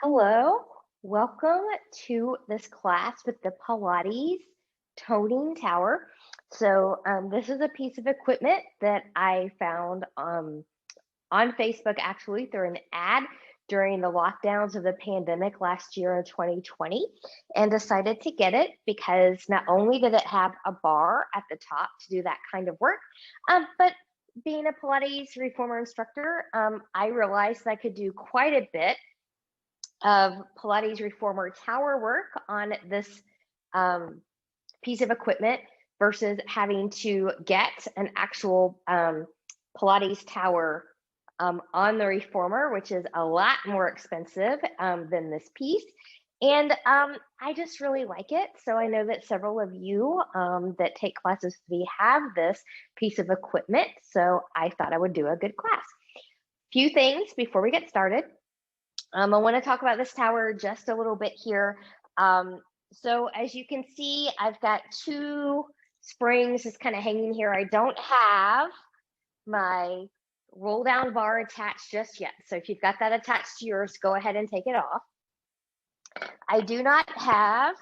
Hello, welcome to this class with the Pilates Toning Tower. This is a piece of equipment that I found on Facebook actually through an ad during the lockdowns of the pandemic last year in 2020 and decided to get it because not only did it have a bar at the top to do that kind of work, but being a Pilates reformer instructor, I realized I could do quite a bit of Pilates reformer tower work on this piece of equipment versus having to get an actual Pilates tower on the reformer, which is a lot more expensive than this piece. And I just really like it. So I know that several of you that take classes with me have this piece of equipment. So I thought I would do a good class. Few things before we get started. I want to talk about this tower just a little bit here. So as you can see, I've got two springs just kind of hanging here. I don't have my roll down bar attached just yet. So if you've got that attached to yours, go ahead and take it off. I do not have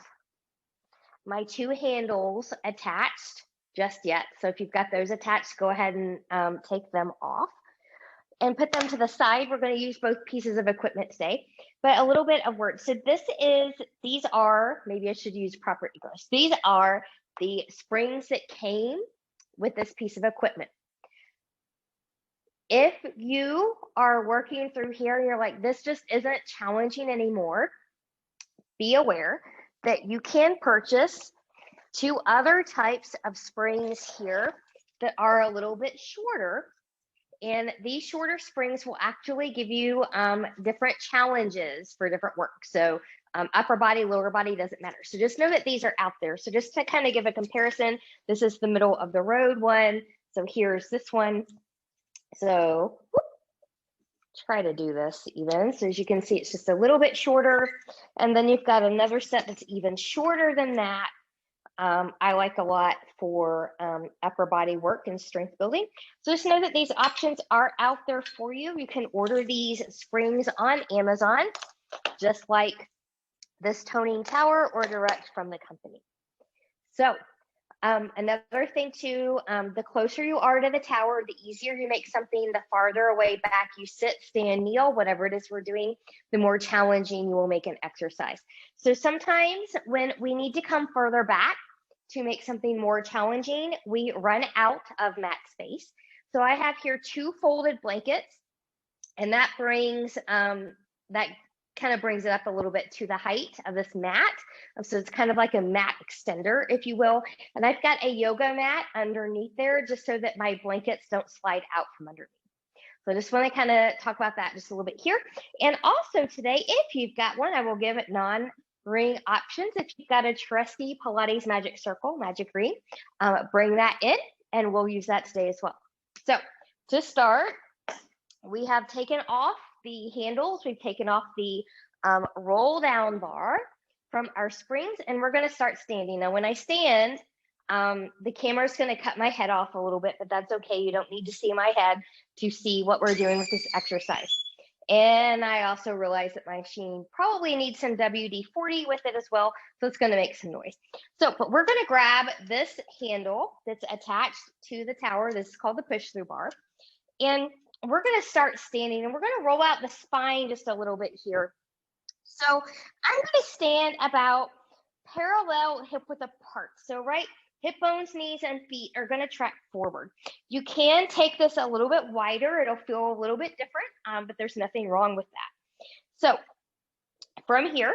my two handles attached just yet. So if you've got those attached, go ahead and take them off and put them to the side. We're going to use both pieces of equipment today, but a little bit of work. So these are, maybe I should use proper English. These are the springs that came with this piece of equipment. If you are working through here and you're like, this just isn't challenging anymore, be aware that you can purchase two other types of springs here that are a little bit shorter. And these shorter springs will actually give you different challenges for different work. So upper body, lower body, doesn't matter. So just know that these are out there. So just to kind of give a comparison, this is the middle of the road one. So here's this one. So try to do this even. So as you can see, it's just a little bit shorter. And then you've got another set that's even shorter than that. I like a lot for upper body work and strength building. So just know that these options are out there for you. You can order these springs on Amazon, just like this toning tower, or direct from the company. So another thing too, the closer you are to the tower, the easier you make something. The farther away back you sit, stand, kneel, whatever it is we're doing, the more challenging you will make an exercise. So sometimes when we need to come further back to make something more challenging, we run out of mat space. So I have here two folded blankets, and that brings that kind of brings it up a little bit to the height of this mat. So it's kind of like a mat extender, if you will. And I've got a yoga mat underneath there just so that my blankets don't slide out from underneath. So I just want to kind of talk about that just a little bit here. And also today, if you've got one, I will give it non-ring options. If you've got a trusty Pilates Magic Circle, Magic Ring, bring that in and we'll use that today as well. So to start, we have taken off the handles, we've taken off the roll down bar from our springs, and we're going to start standing. Now when I stand, the camera's going to cut my head off a little bit, but that's okay. You don't need to see my head to see what we're doing with this exercise. And I also realize that my machine probably needs some WD-40 with it as well, so it's going to make some noise. So, but we're going to grab this handle that's attached to the tower. This is called the push-through bar. And we're going to start standing, and we're going to roll out the spine just a little bit here. So I'm going to stand about parallel hip width apart. So right hip bones, knees, and feet are going to track forward. You can take this a little bit wider. It'll feel a little bit different, but there's nothing wrong with that. So from here,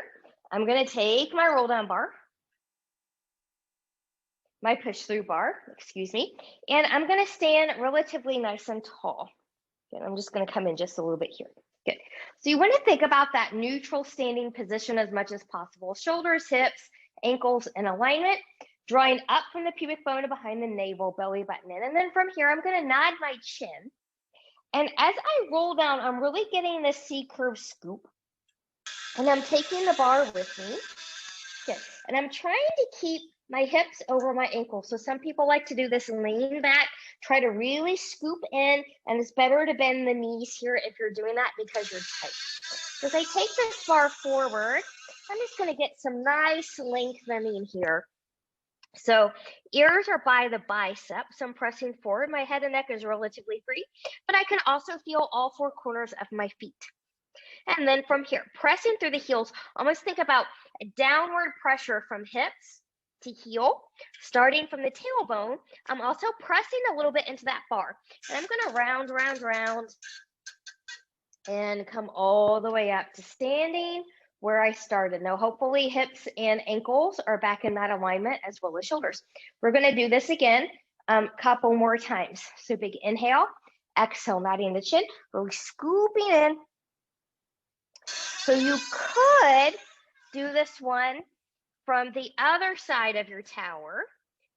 I'm going to take my roll down bar, my push through bar, excuse me, and I'm going to stand relatively nice and tall. And I'm just going to come in just a little bit here. Good. So you want to think about that neutral standing position as much as possible. Shoulders, hips, ankles in alignment, drawing up from the pubic bone to behind the navel, belly button in. And then from here, I'm going to nod my chin. And as I roll down, I'm really getting this C-curve scoop. And I'm taking the bar with me. Good. And I'm trying to keep my hips over my ankles. So some people like to do this lean back, try to really scoop in, and it's better to bend the knees here if you're doing that because you're tight. So as I take this bar forward, I'm just going to get some nice lengthening here. So ears are by the biceps. I'm pressing forward. My head and neck is relatively free, but I can also feel all four corners of my feet. And then from here, pressing through the heels, almost think about a downward pressure from hips to heel, starting from the tailbone. I'm also pressing a little bit into that bar. And I'm going to round, round, round, and come all the way up to standing where I started. Now, hopefully hips and ankles are back in that alignment as well as shoulders. We're going to do this again a couple more times. So big inhale, exhale, nodding the chin, really scooping in. So you could do this one from the other side of your tower.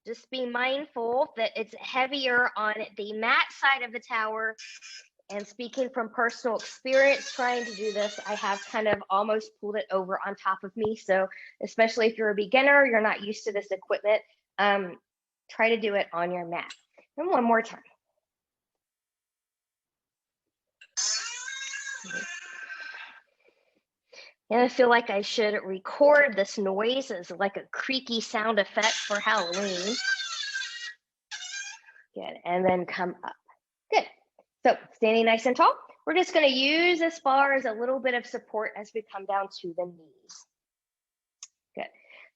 Just be mindful that it's heavier on the mat side of the tower. And speaking from personal experience trying to do this, I have kind of almost pulled it over on top of me. So especially if you're a beginner, you're not used to this equipment, try to do it on your mat. And one more time. And I feel like I should record this noise as like a creaky sound effect for Halloween. Good, and then come up. Good. So standing nice and tall, we're just going to use this bar as a little bit of support as we come down to the knees. Good.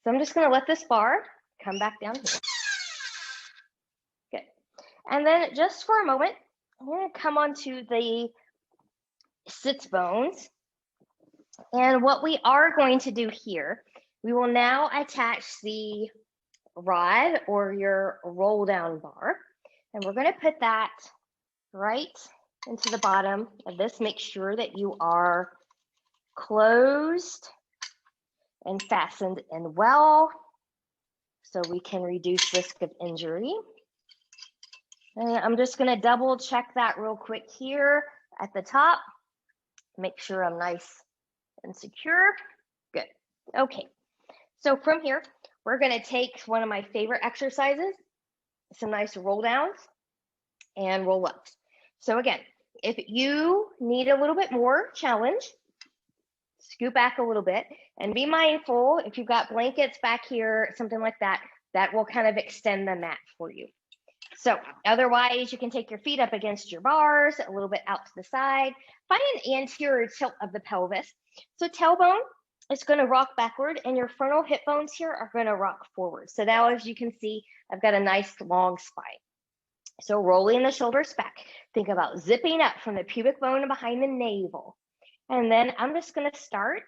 So I'm just going to let this bar come back down here. Good. And then just for a moment, I'm going to come onto the sits bones. And what we are going to do here, we will now attach the rod or your roll down bar. And we're going to put that right into the bottom of this. Make sure that you are closed and fastened in well so we can reduce risk of injury. And I'm just going to double check that real quick here at the top. Make sure I'm nice and secure. Good. Okay. So from here, we're going to take one of my favorite exercises, some nice roll downs and roll ups. So again, if you need a little bit more challenge, scoot back a little bit and be mindful if you've got blankets back here, something like that, that will kind of extend the mat for you. So otherwise, you can take your feet up against your bars, a little bit out to the side. Find an anterior tilt of the pelvis. So tailbone is going to rock backward and your frontal hip bones here are going to rock forward. So now as you can see, I've got a nice long spine. So rolling the shoulders back. Think about zipping up from the pubic bone behind the navel. And then I'm just going to start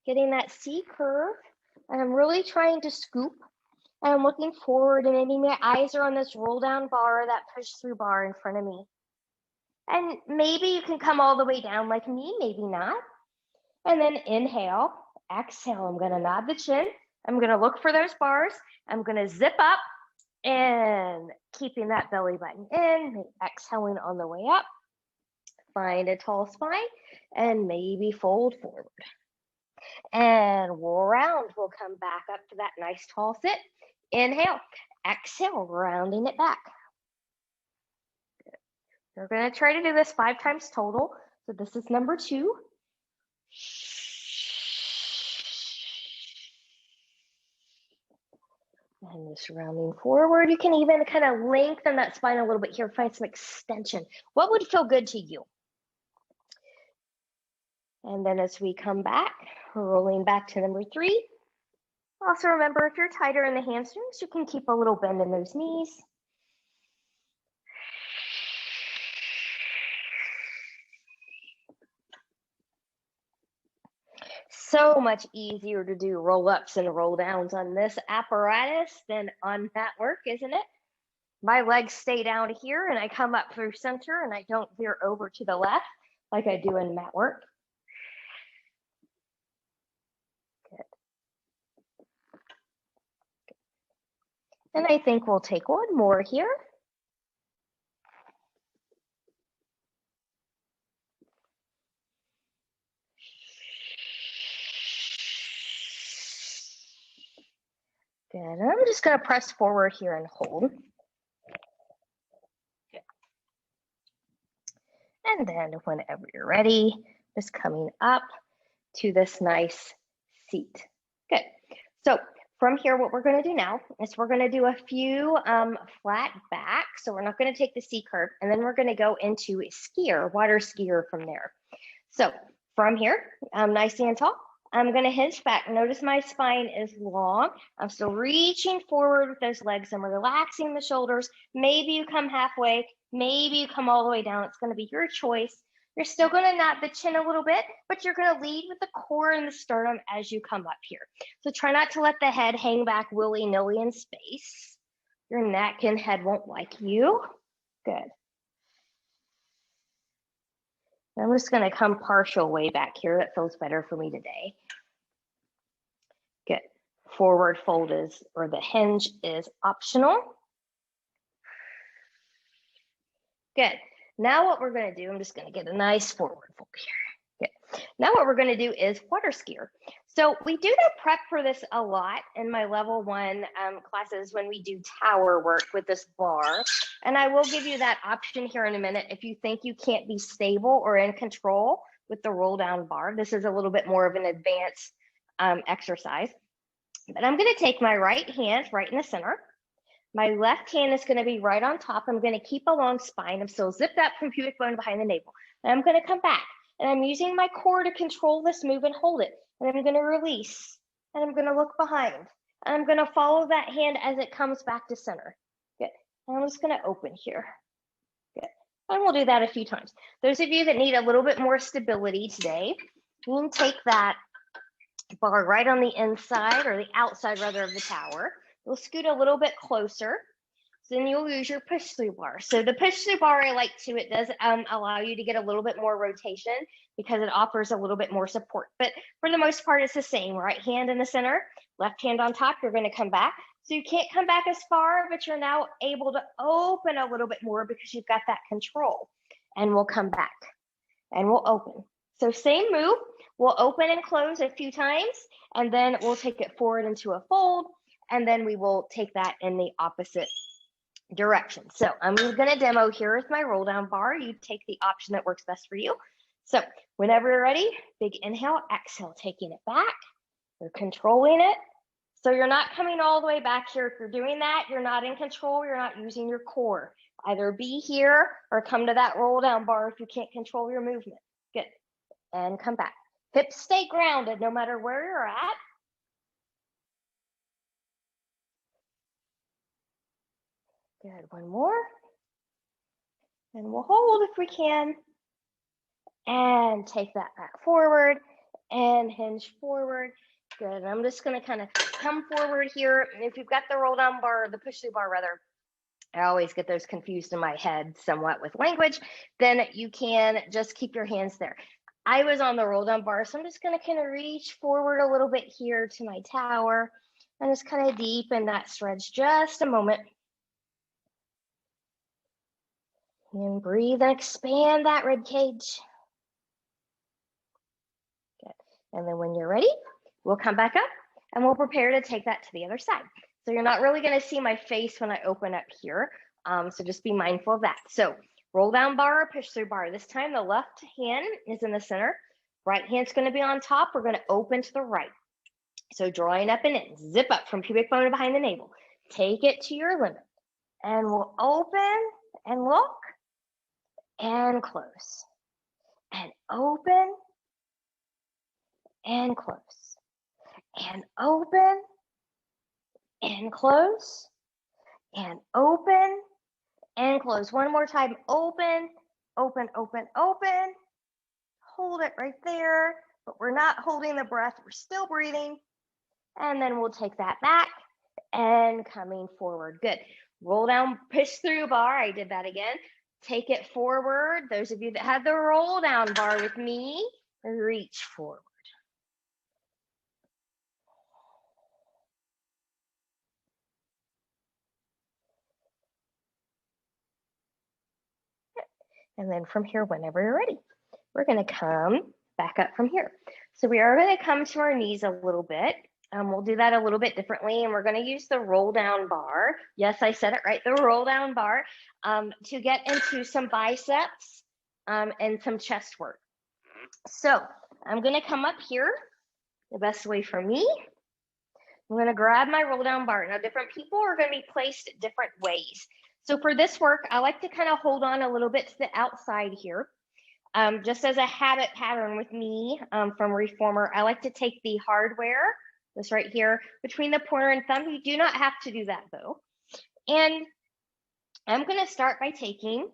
getting that C curve. And I'm really trying to scoop. And I'm looking forward and maybe my eyes are on this roll down bar, that push through bar in front of me. And maybe you can come all the way down like me, maybe not. And then inhale, exhale. I'm going to nod the chin. I'm going to look for those bars. I'm going to zip up and keeping that belly button in, exhaling on the way up. Find a tall spine and maybe fold forward. And round, we'll come back up to that nice tall sit. Inhale, exhale, rounding it back. Good. We're going to try to do this 5 times total. So this is number 2. And just rounding forward. You can even kind of lengthen that spine a little bit here, find some extension. What would feel good to you? And then as we come back, rolling back to number 3. Also remember, if you're tighter in the hamstrings, you can keep a little bend in those knees. So much easier to do roll-ups and roll-downs on this apparatus than on mat work, isn't it? My legs stay down here and I come up through center and I don't veer over to the left like I do in mat work. And I think we'll take one more here. Good. And I'm just going to press forward here and hold. Good. And then whenever you're ready, just coming up to this nice seat. Good. So from here, what we're going to do now is we're going to do a few flat back. So we're not going to take the C curve, and then we're going to go into a skier, water skier from there. So from here, nice and tall, I'm going to hinge back. Notice my spine is long. I'm still reaching forward with those legs. I'm relaxing the shoulders. Maybe you come halfway. Maybe you come all the way down. It's going to be your choice. You're still going to nod the chin a little bit, but you're going to lead with the core and the sternum as you come up here. So try not to let the head hang back willy-nilly in space. Your neck and head won't like you. Good. I'm just going to come partial way back here. That feels better for me today. Good. Forward fold is, or the hinge is optional. Good. Now what we're going to do, I'm just going to get a nice forward fold here. Good. Now what we're going to do is water skier. So we do the prep for this a lot in my level 1 classes when we do tower work with this bar. And I will give you that option here in a minute if you think you can't be stable or in control with the roll down bar. This is a little bit more of an advanced exercise. But I'm going to take my right hand right in the center. My left hand is going to be right on top. I'm going to keep a long spine. I'm still zipped up from pubic bone behind the navel. And I'm going to come back. And I'm using my core to control this move and hold it. And I'm going to release. And I'm going to look behind. And I'm going to follow that hand as it comes back to center. Good. And I'm just going to open here. Good. And we'll do that a few times. Those of you that need a little bit more stability today, you can take that bar right on the inside, or the outside rather, of the tower. You'll scoot a little bit closer. So then you'll use your push through bar. So the push through bar I like too, it does allow you to get a little bit more rotation because it offers a little bit more support. But for the most part, it's the same. Right hand in the center, left hand on top, you're going to come back. So you can't come back as far, but you're now able to open a little bit more because you've got that control. And we'll come back and we'll open. So same move, we'll open and close a few times, and then we'll take it forward into a fold, and then we will take that in the opposite direction. So I'm going to demo here with my roll down bar. You take the option that works best for you. So whenever you're ready, big inhale, exhale, taking it back. You're controlling it. So you're not coming all the way back here. If you're doing that, you're not in control. You're not using your core. Either be here or come to that roll down bar if you can't control your movement. Good. And come back. Hips stay grounded no matter where you're at. Good. One more. And we'll hold if we can. And take that back forward and hinge forward. Good. And I'm just going to kind of come forward here. And if you've got the roll down bar, the push through bar rather, I always get those confused in my head somewhat with language, then you can just keep your hands there. I was on the roll down bar, so I'm just going to kind of reach forward a little bit here to my tower and just kind of deepen that stretch just a moment. And breathe and expand that rib cage. Good. And then when you're ready, we'll come back up and we'll prepare to take that to the other side. So you're not really going to see my face when I open up here. So just be mindful of that. So roll down bar, push through bar. This time the left hand is in the center. Right hand's going to be on top. We're going to open to the right. So drawing up and in, zip up from pubic bone behind the navel. Take it to your limit. And we'll open and look and close. And open and close. And open and close. And open and close. One more time. Open, open, open, open. Hold it right there, but we're not holding the breath. We're still breathing. And then we'll take that back and coming forward. Good. Roll down, push through bar. I did that again. Take it forward. Those of you that had the roll down bar with me, reach forward. And then from here, whenever you're ready, we're going to come back up from here. So we are going to come to our knees a little bit. We'll do that a little bit differently, and we're going to use the roll down bar. Yes, I said it right, the roll down bar, to get into some biceps and some chest work. So I'm going to come up here the best way for me. I'm going to grab my roll down bar. Now, different people are going to be placed different ways. So for this work, I like to kind of hold on a little bit to the outside here. Just as a habit pattern with me from Reformer, I like to take the hardware, this right here, between the pointer and thumb. You do not have to do that though. And I'm going to start by taking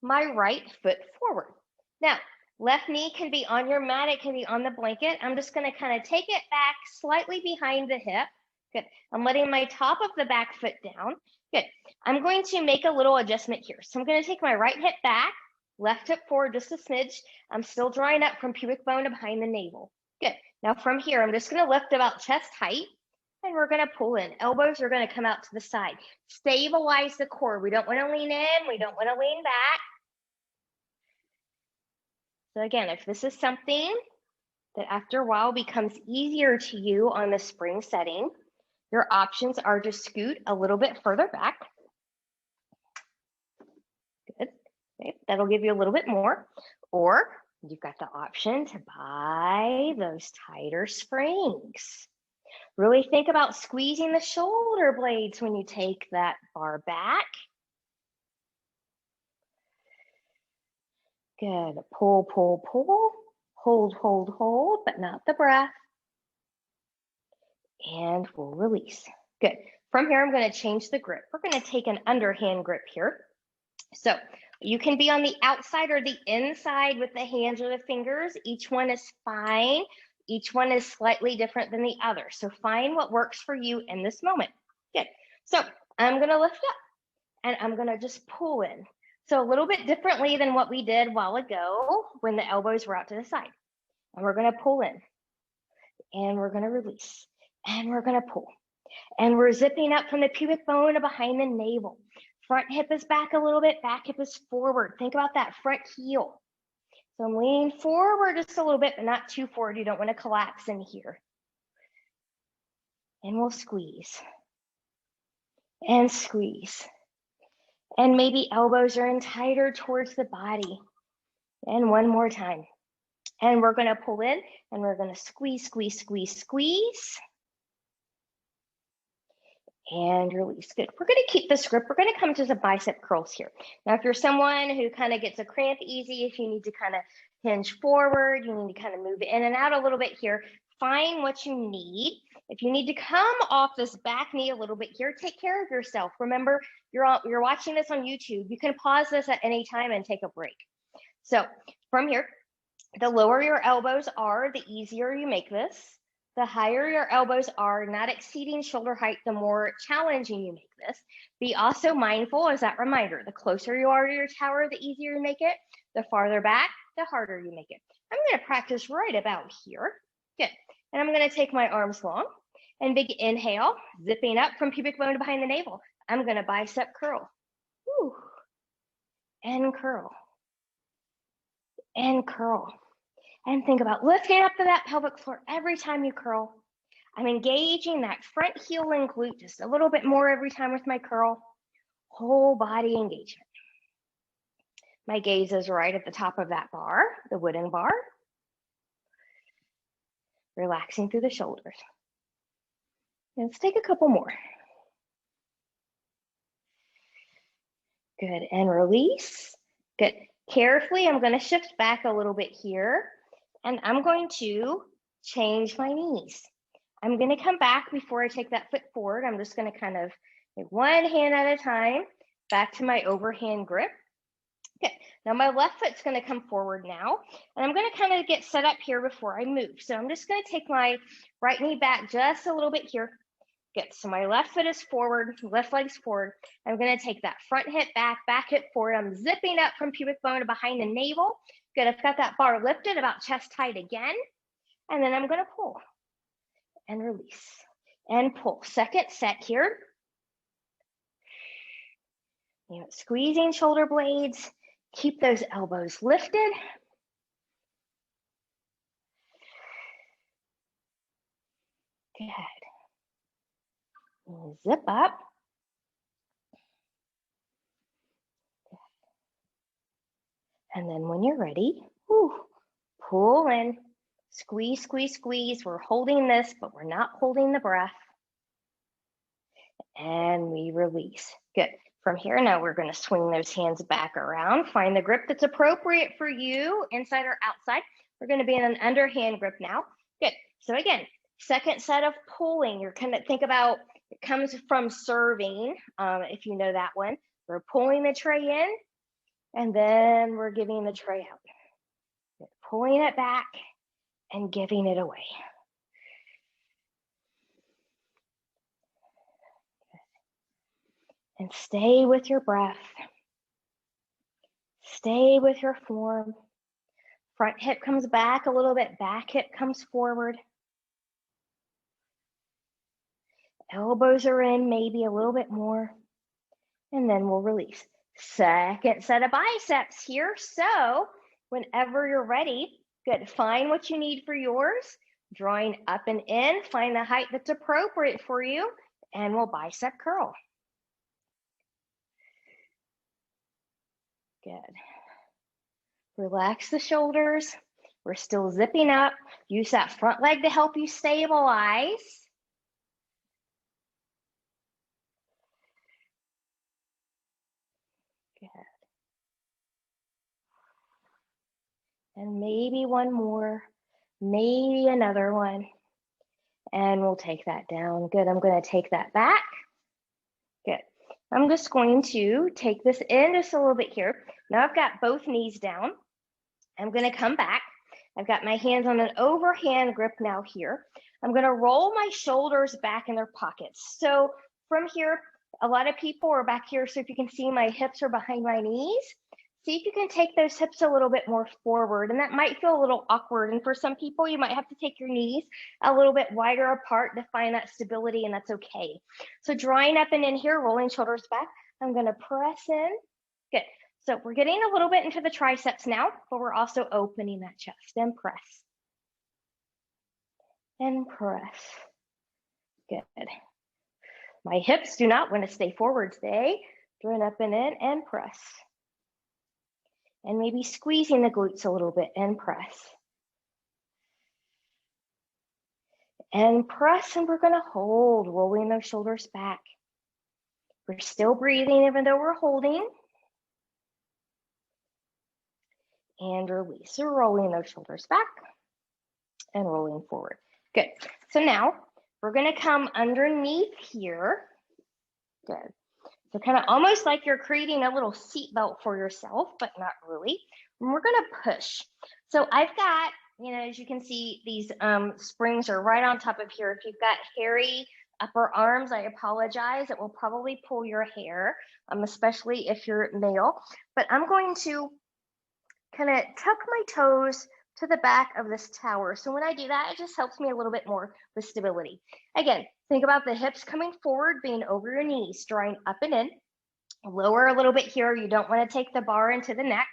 my right foot forward. Now, left knee can be on your mat, it can be on the blanket. I'm just going to kind of take it back slightly behind the hip. Good. I'm letting my top of the back foot down. Good. I'm going to make a little adjustment here. So I'm going to take my right hip back, left hip forward just a smidge. I'm still drawing up from pubic bone to behind the navel. Good. Now from here, I'm just going to lift about chest height, and we're going to pull in. Elbows are going to come out to the side. Stabilize the core. We don't want to lean in. We don't want to lean back. So again, if this is something that after a while becomes easier to you on the spring setting, your options are to scoot a little bit further back. Good. Okay. That'll give you a little bit more. Or you've got the option to buy those tighter springs. Really think about squeezing the shoulder blades when you take that bar back. Good. Pull, pull, pull. Hold, hold, hold, but not the breath. And we'll release. Good. From here, I'm going to change the grip. We're going to take an underhand grip here. So you can be on the outside or the inside with the hands or the fingers. Each one is fine. Each one is slightly different than the other. So find what works for you in this moment. Good. So I'm going to lift up and I'm going to just pull in. So a little bit differently than what we did a while ago when the elbows were out to the side. And we're going to pull in and we're going to release. And we're going to pull. And we're zipping up from the pubic bone to behind the navel. Front hip is back a little bit, back hip is forward. Think about that front heel. So I'm leaning forward just a little bit, but not too forward. You don't want to collapse in here. And we'll squeeze. And squeeze. And maybe elbows are in tighter towards the body. And one more time. And we're going to pull in and we're going to squeeze, squeeze, squeeze, squeeze. And release. Good. We're going to keep this grip. We're going to come to the bicep curls here. Now, if you're someone who kind of gets a cramp easy, if you need to kind of hinge forward, you need to kind of move in and out a little bit here, find what you need. If you need to come off this back knee a little bit here, take care of yourself. Remember, you're watching this on YouTube. You can pause this at any time and take a break. So from here, the lower your elbows are, the easier you make this. The higher your elbows are, not exceeding shoulder height, the more challenging you make this. Be also mindful as that reminder, the closer you are to your tower, the easier you make it. The farther back, the harder you make it. I'm going to practice right about here. Good. And I'm going to take my arms long and big inhale, zipping up from pubic bone to behind the navel. I'm going to bicep curl. Woo. And curl. And curl. And think about lifting up to that pelvic floor every time you curl. I'm engaging that front heel and glute just a little bit more every time with my curl. Whole body engagement. My gaze is right at the top of that bar, the wooden bar. Relaxing through the shoulders. Let's take a couple more. Good, and release. Good. Carefully, I'm going to shift back a little bit here. And I'm going to change my knees. I'm going to come back before I take that foot forward. I'm just going to kind of take one hand at a time, back to my overhand grip. Okay, now my left foot's going to come forward now. And I'm going to kind of get set up here before I move. So I'm just going to take my right knee back just a little bit here. Good, so my left foot is forward, left leg's forward. I'm going to take that front hip back, back hip forward. I'm zipping up from pubic bone to behind the navel. Good, I've got that bar lifted about chest height again. And then I'm going to pull and release and pull. Second set here. Squeezing shoulder blades. Keep those elbows lifted. Good. Zip up. And then when you're ready, pull in, squeeze, squeeze, squeeze. We're holding this, but we're not holding the breath. And we release. Good. From here, now we're going to swing those hands back around. Find the grip that's appropriate for you, inside or outside. We're going to be in an underhand grip now. Good. So again, second set of pulling. You're kind of think about, it comes from serving, if you know that one. We're pulling the tray in, and then we're giving the tray out. Good. Pulling it back and giving it away. And stay with your breath. Stay with your form. Front hip comes back a little bit, back hip comes forward. Elbows are in maybe a little bit more. And then we'll release. Second set of biceps here. So whenever you're ready, good. Find what you need for yours. Drawing up and in, find the height that's appropriate for you, and we'll bicep curl. Good. Relax the shoulders. We're still zipping up. Use that front leg to help you stabilize. Good. And maybe one more, maybe another one. And we'll take that down. Good. I'm going to take that back. Good. I'm just going to take this in just a little bit here. Now I've got both knees down. I'm going to come back. I've got my hands on an overhand grip now here. I'm going to roll my shoulders back in their pockets. So from here, a lot of people are back here. So if you can see, my hips are behind my knees. See if you can take those hips a little bit more forward, and that might feel a little awkward. And for some people, you might have to take your knees a little bit wider apart to find that stability, and that's okay. So drawing up and in here, rolling shoulders back. I'm going to press in. Good. So we're getting a little bit into the triceps now, but we're also opening that chest, and press. And press. Good. My hips do not want to stay forward today. Drawing up and in, and press. And maybe squeezing the glutes a little bit, and press. And press, and we're going to hold, rolling those shoulders back. We're still breathing even though we're holding. And release. So rolling those shoulders back and rolling forward. Good. So now we're going to come underneath here. Good. So kind of almost like you're creating a little seat belt for yourself, but not really. And we're going to push. So I've got, as you can see, these springs are right on top of here. If you've got hairy upper arms, I apologize. It will probably pull your hair, especially if you're male. But I'm going to kind of tuck my toes to the back of this tower. So when I do that, it just helps me a little bit more with stability. Again, think about the hips coming forward, being over your knees, drawing up and in. Lower a little bit here. You don't want to take the bar into the neck.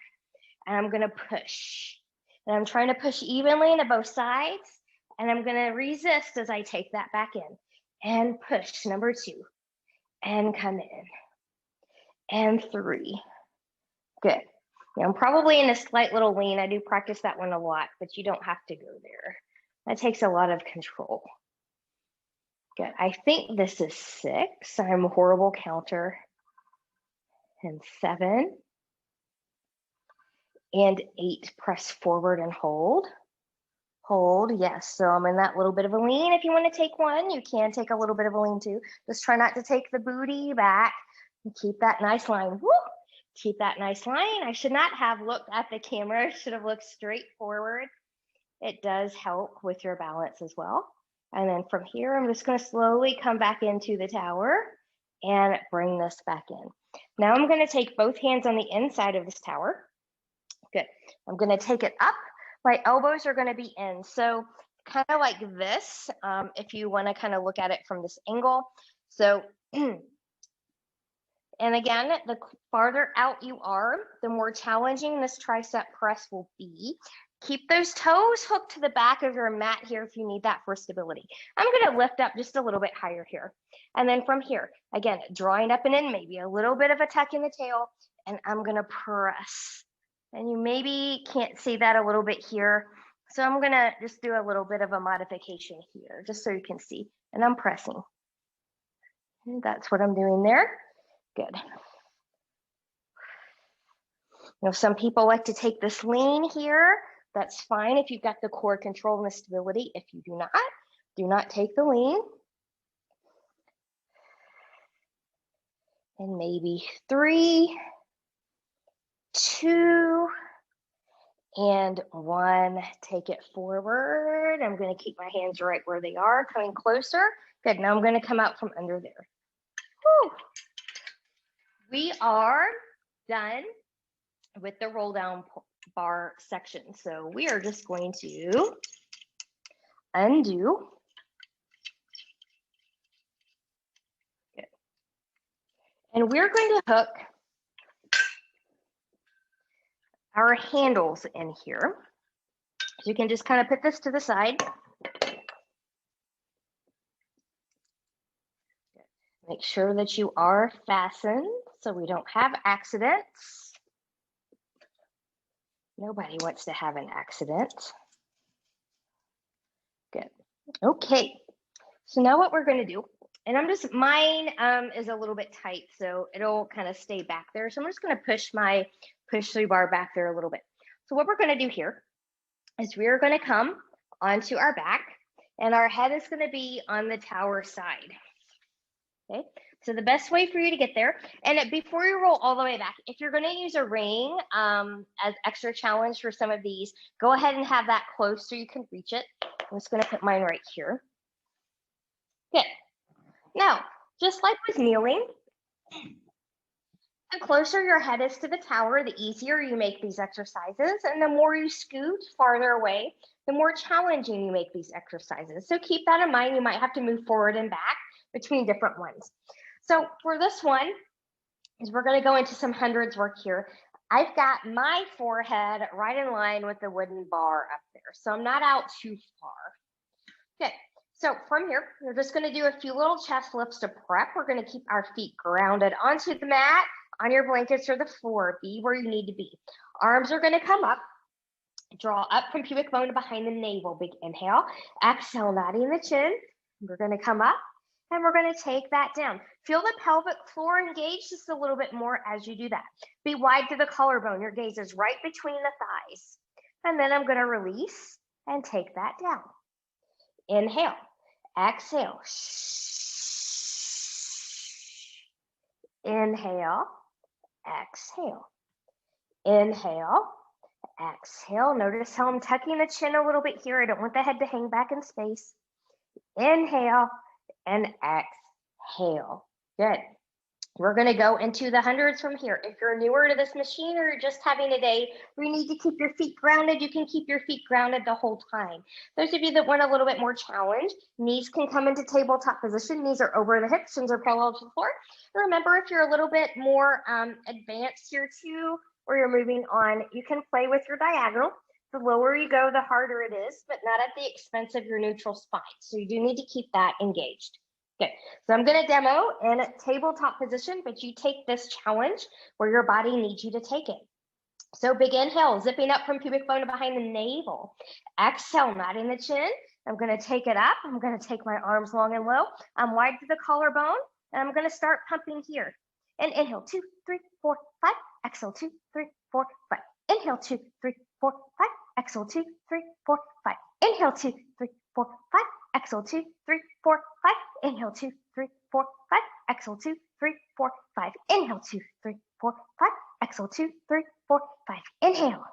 And I'm going to push. And I'm trying to push evenly into both sides. And I'm going to resist as I take that back in. And push, number 2. And come in. And 3. Good. I'm probably in a slight little lean. I do practice that one a lot, but you don't have to go there. That takes a lot of control. Good. I think this is 6. I'm a horrible counter. And 7. And 8. Press forward and hold. Hold. Yes. So I'm in that little bit of a lean. If you want to take one, you can take a little bit of a lean too. Just try not to take the booty back. And keep that nice line. Woo! Keep that nice line. I should not have looked at the camera. I should have looked straight forward. It does help with your balance as well. And then from here, I'm just going to slowly come back into the tower and bring this back in. Now I'm going to take both hands on the inside of this tower. Good. I'm going to take it up. My elbows are going to be in. So kind of like this, if you want to kind of look at it from this angle. So and again, the farther out you are, the more challenging this tricep press will be. Keep those toes hooked to the back of your mat here if you need that for stability. I'm going to lift up just a little bit higher here. And then from here, again, drawing up and in, maybe a little bit of a tuck in the tail, and I'm going to press. And you maybe can't see that a little bit here. So I'm going to just do a little bit of a modification here, just so you can see. And I'm pressing. And that's what I'm doing there. Good. Now, some people like to take this lean here. That's fine if you've got the core control and the stability. If you do not take the lean. And maybe 3, 2, and 1. Take it forward. I'm going to keep my hands right where they are, coming closer. Good. Now I'm going to come out from under there. Whew. We are done with the roll down bar section. So we are just going to undo. Good. And we're going to hook our handles in here. So you can just kind of put this to the side. Make sure that you are fastened so we don't have accidents. Nobody wants to have an accident. Good. Okay. So now what we're going to do, and mine is a little bit tight, so it'll kind of stay back there. So I'm just going to push my push-through bar back there a little bit. So what we're going to do here is we're going to come onto our back, and our head is going to be on the tower side. Okay, so the best way for you to get there, and before you roll all the way back, if you're going to use a ring as extra challenge for some of these, go ahead and have that close so you can reach it. I'm just going to put mine right here. Good. Now, just like with kneeling, the closer your head is to the tower, the easier you make these exercises, and the more you scoot farther away, the more challenging you make these exercises. So keep that in mind. You might have to move forward and back between different ones. So for this one, is we're going to go into some hundreds work here. I've got my forehead right in line with the wooden bar up there, so I'm not out too far. Good. So from here, we're just going to do a few little chest lifts to prep. We're going to keep our feet grounded onto the mat, on your blankets or the floor. Be where you need to be. Arms are going to come up. Draw up from pubic bone to behind the navel. Big inhale. Exhale, nodding the chin. We're going to come up and we're going to take that down. Feel the pelvic floor engage just a little bit more as you do that. Be wide to the collarbone. Your gaze is right between the thighs. And then I'm going to release and take that down. Inhale. Exhale. Inhale. Exhale. Inhale. Exhale. Notice how I'm tucking the chin a little bit here. I don't want the head to hang back in space. Inhale and exhale. Good. We're going to go into the hundreds from here. If you're newer to this machine or you're just having a day where you need to keep your feet grounded, you can keep your feet grounded the whole time. Those of you that want a little bit more challenge, knees can come into tabletop position. Knees are over the hips, shins are parallel to the floor. And remember, if you're a little bit more advanced here too, or you're moving on, you can play with your diagonal. The lower you go, the harder it is, but not at the expense of your neutral spine. So you do need to keep that engaged. Okay, so I'm going to demo in a tabletop position, but you take this challenge where your body needs you to take it. So big inhale, zipping up from pubic bone to behind the navel. Exhale, nodding the chin. I'm going to take it up. I'm going to take my arms long and low. I'm wide to the collarbone, and I'm going to start pumping here. And inhale, 2, 3, 4, 5. Exhale, 2, 3, 4, 5. Inhale, 2, 3, 4, 5. Exhale, 2, 3, 4, 5. Inhale, 2, 3, 4, 5. Exhale, 2, 3, 4, 5. Inhale, 2, 3, 4, 5. Exhale, 2, 3, 4, 5. Inhale, 2, 3, 4, 5. Exhale, 2, 3, 4, 5. Inhale.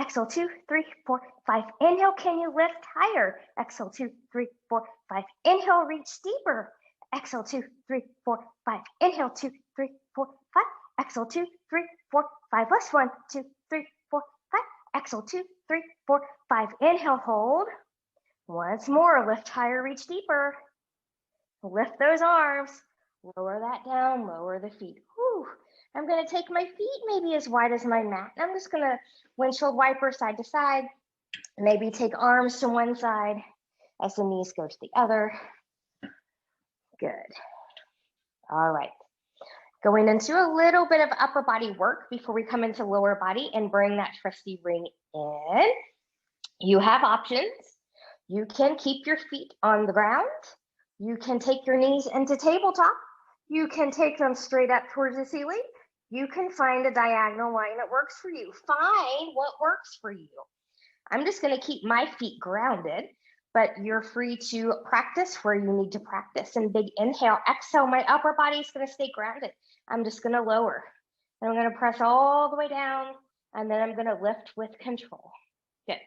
Exhale, 2, 3, 4, 5. Inhale, can you lift higher? Exhale, 2, 3, 4, 5. Inhale, reach deeper. Exhale, 2, 3, 4, 5. Inhale, 2, 3, 4, 5. Exhale, 2, 3, 4, 5. Last 1, 2, 3, 4, 5. Exhale, 2, 3, 4, 5. Inhale, hold. Once more, lift higher, reach deeper. Lift those arms. Lower that down, lower the feet. Whew. I'm going to take my feet maybe as wide as my mat. And I'm just going to windshield wiper side to side. Maybe take arms to one side as the knees go to the other. Good. All right. Going into a little bit of upper body work before we come into lower body and bring that trusty ring in. You have options. You can keep your feet on the ground. You can take your knees into tabletop. You can take them straight up towards the ceiling. You can find a diagonal line that works for you. Find what works for you. I'm just going to keep my feet grounded, but you're free to practice where you need to practice. And big inhale, exhale, my upper body is going to stay grounded. I'm just going to lower. And I'm going to press all the way down, and then I'm going to lift with control. Good.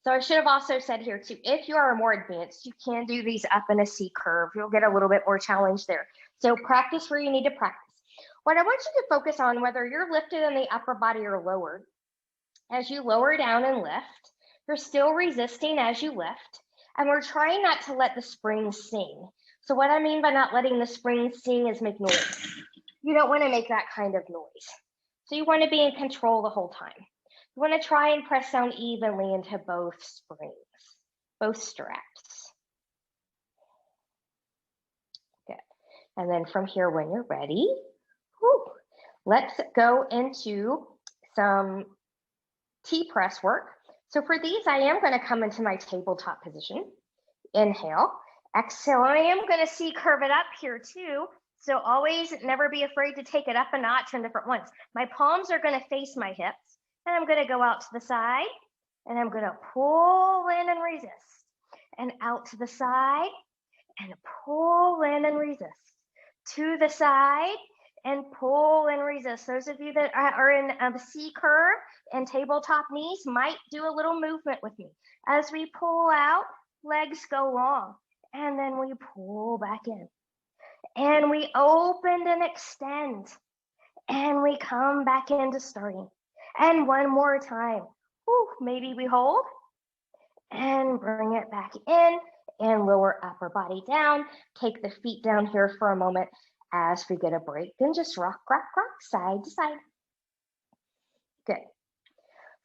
So I should have also said here too, if you are more advanced, you can do these up in a C curve. You'll get a little bit more challenge there. So practice where you need to practice. What I want you to focus on, whether you're lifted in the upper body or lowered, as you lower down and lift, you're still resisting as you lift, and we're trying not to let the springs sing. So what I mean by not letting the springs sing is make noise. You don't want to make that kind of noise. So you want to be in control the whole time. You want to try and press down evenly into both springs, both straps. Good. And then from here, when you're ready, let's go into some T-press work. So for these, I am going to come into my tabletop position. Inhale, exhale. I am going to C curve it up here too. So always never be afraid to take it up a notch in different ones. My palms are going to face my hips, and I'm going to go out to the side, and I'm going to pull in and resist, and out to the side, and pull in and resist, to the side, and pull and resist. Those of you that are in a C curve and tabletop knees might do a little movement with me. As we pull out, legs go long, and then we pull back in. And we open and extend, and we come back into starting. And one more time. Maybe we hold and bring it back in and lower upper body down. Take the feet down here for a moment as we get a break, and just rock, rock, rock, side to side. Good.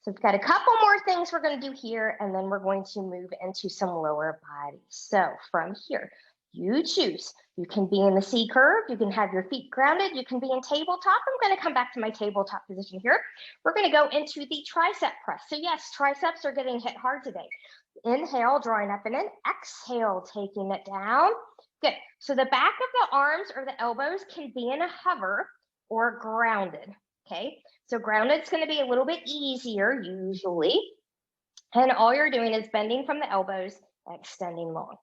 So we've got a couple more things we're going to do here, and then we're going to move into some lower body. So from here, you choose. You can be in the C curve. You can have your feet grounded. You can be in tabletop. I'm going to come back to my tabletop position here. We're going to go into the tricep press. So yes, triceps are getting hit hard today. Inhale, drawing up and in. Exhale, taking it down. Good. So the back of the arms or the elbows can be in a hover or grounded. Okay. So grounded is going to be a little bit easier usually. And all you're doing is bending from the elbows, extending long.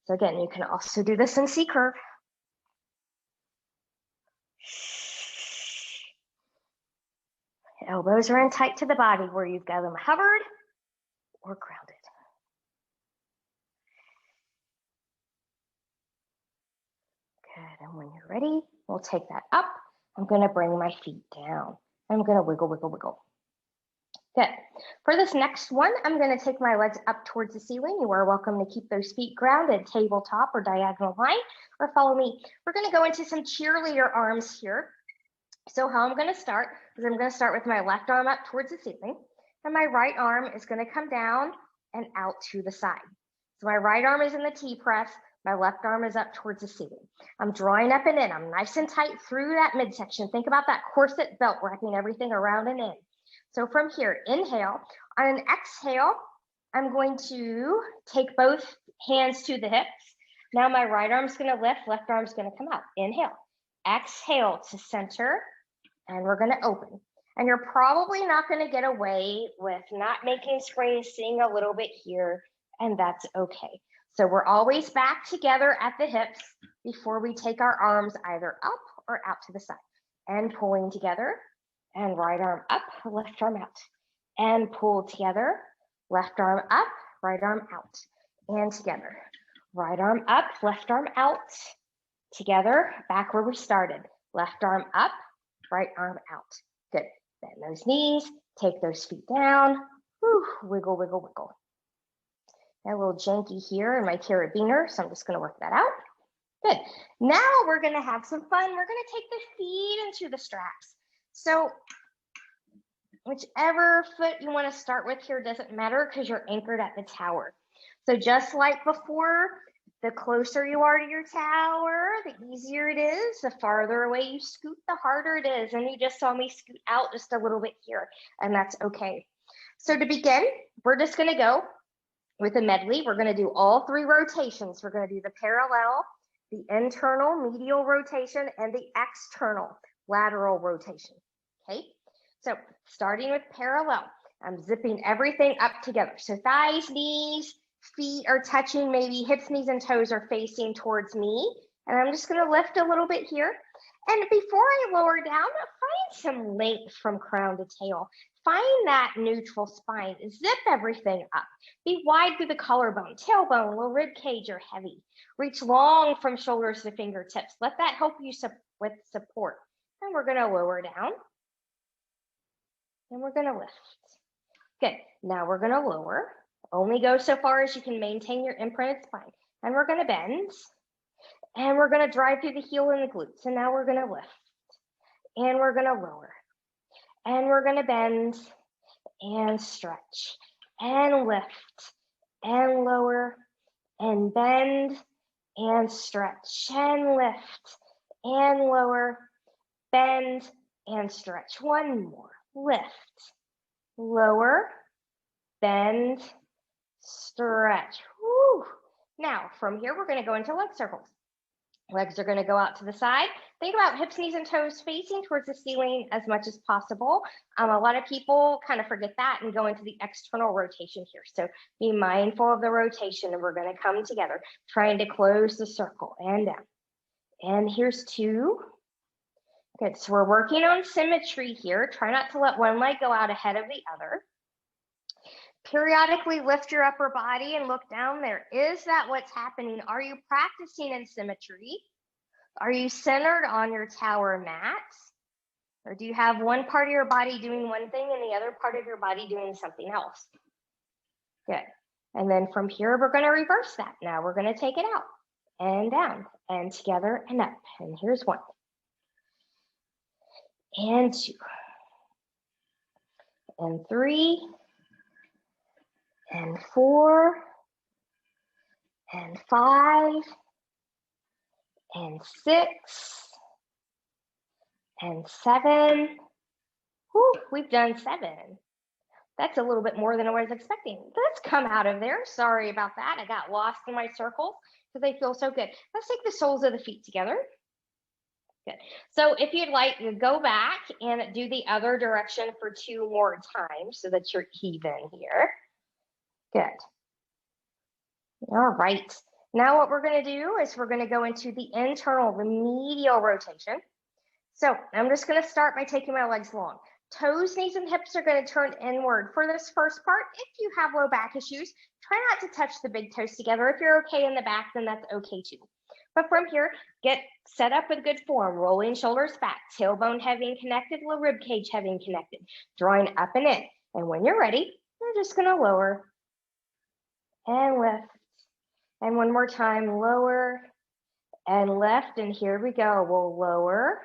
So again, you can also do this in C curve. Elbows are in tight to the body where you've got them hovered or grounded. Good, and when you're ready, we'll take that up. I'm gonna bring my feet down. I'm gonna wiggle, wiggle, wiggle. Good. For this next one, I'm going to take my legs up towards the ceiling. You are welcome to keep those feet grounded, tabletop or diagonal line, or follow me. We're going to go into some cheerleader arms here. So how I'm going to start is I'm going to start with my left arm up towards the ceiling, and my right arm is going to come down and out to the side. So my right arm is in the T press. My left arm is up towards the ceiling. I'm drawing up and in. I'm nice and tight through that midsection. Think about that corset belt wrapping everything around and in. So from here, inhale. On an exhale, I'm going to take both hands to the hips. Now my right arm's going to lift, left arm's going to come out. Inhale. Exhale to center, and we're going to open. And you're probably not going to get away with not making springs sing a little bit here, and that's okay. So we're always back together at the hips before we take our arms either up or out to the side. And pulling together. And right arm up, left arm out. And pull together, left arm up, right arm out. And together. Right arm up, left arm out. Together, back where we started. Left arm up, right arm out. Good. Bend those knees, take those feet down. Whew, wiggle, wiggle, wiggle. A little janky here in my carabiner, so I'm just going to work that out. Good. Now we're going to have some fun. We're going to take the feet into the straps. So whichever foot you want to start with here doesn't matter because you're anchored at the tower. So just like before, the closer you are to your tower, the easier it is. The farther away you scoot, the harder it is. And you just saw me scoot out just a little bit here, and that's okay. So to begin, we're just going to go with a medley. We're going to do all 3 rotations. We're going to do the parallel, the internal medial rotation, and the external lateral rotation. Okay, so starting with parallel, I'm zipping everything up together. So thighs, knees, feet are touching, maybe hips, knees, and toes are facing towards me. And I'm just going to lift a little bit here. And before I lower down, find some length from crown to tail. Find that neutral spine. Zip everything up. Be wide through the collarbone, tailbone, lower rib cage are heavy. Reach long from shoulders to fingertips. Let that help you with support. And we're going to lower down. And we're going to lift. Good. Now we're going to lower. Only go so far as you can maintain your imprinted spine. And we're going to bend. And we're going to drive through the heel and the glutes. And now we're going to lift. And we're going to lower. And we're going to bend and stretch and lift and lower and bend and stretch and lift and lower, bend and stretch. One more. Lift, lower, bend, stretch. Woo. Now, from here, we're going to go into leg circles. Legs are going to go out to the side. Think about hips, knees, and toes facing towards the ceiling as much as possible. A lot of people kind of forget that and go into the external rotation here. So be mindful of the rotation, and we're going to come together, trying to close the circle and down. And here's 2. Good, so we're working on symmetry here. Try not to let one leg go out ahead of the other. Periodically lift your upper body and look down there. Is that what's happening? Are you practicing in symmetry? Are you centered on your tower mat? Or do you have one part of your body doing one thing and the other part of your body doing something else? Good. And then from here, we're going to reverse that. Now we're going to take it out and down and together and up. And here's 1. And 2. And 3. And 4, and 5, and 6, and 7. Whew, we've done 7. That's a little bit more than I was expecting. Let's come out of there. Sorry about that. I got lost in my circles because they feel so good. Let's take the soles of the feet together. Good. So if you'd like, go back and do the other direction for 2 more times so that you're even here. Good. All right. Now what we're going to do is we're going to go into the internal, the medial rotation. So I'm just going to start by taking my legs long. Toes, knees, and hips are going to turn inward. For this first part, if you have low back issues, try not to touch the big toes together. If you're okay in the back, then that's okay too. But from here, get set up with good form, rolling shoulders back, tailbone heavy and connected, lower rib cage heavy and connected, drawing up and in. And when you're ready, you're just going to lower and lift. And one more time, lower and lift. And here we go. We'll lower,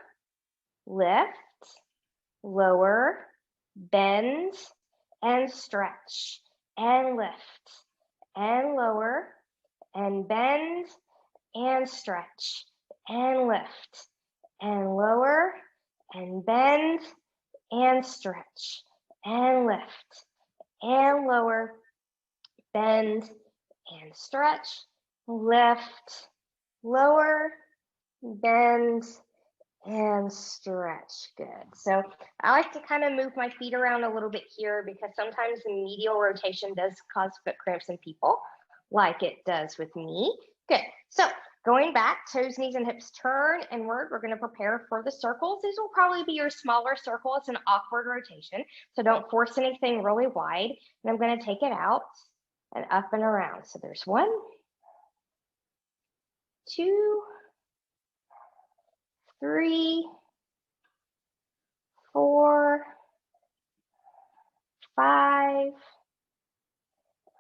lift, lower, bend, and stretch, and lift, and lower, and bend, and stretch, and lift, and lower, and bend, and stretch, and lift, and lower, bend, and stretch, lift, lower, bend, and stretch. Good. So I like to kind of move my feet around a little bit here because sometimes the medial rotation does cause foot cramps in people, like it does with me. Good. So going back, toes, knees, and hips turn inward. We're going to prepare for the circles. These will probably be your smaller circle. It's an awkward rotation, so don't force anything really wide. And I'm going to take it out and up and around. So there's 1, 2, 3, 4, 5,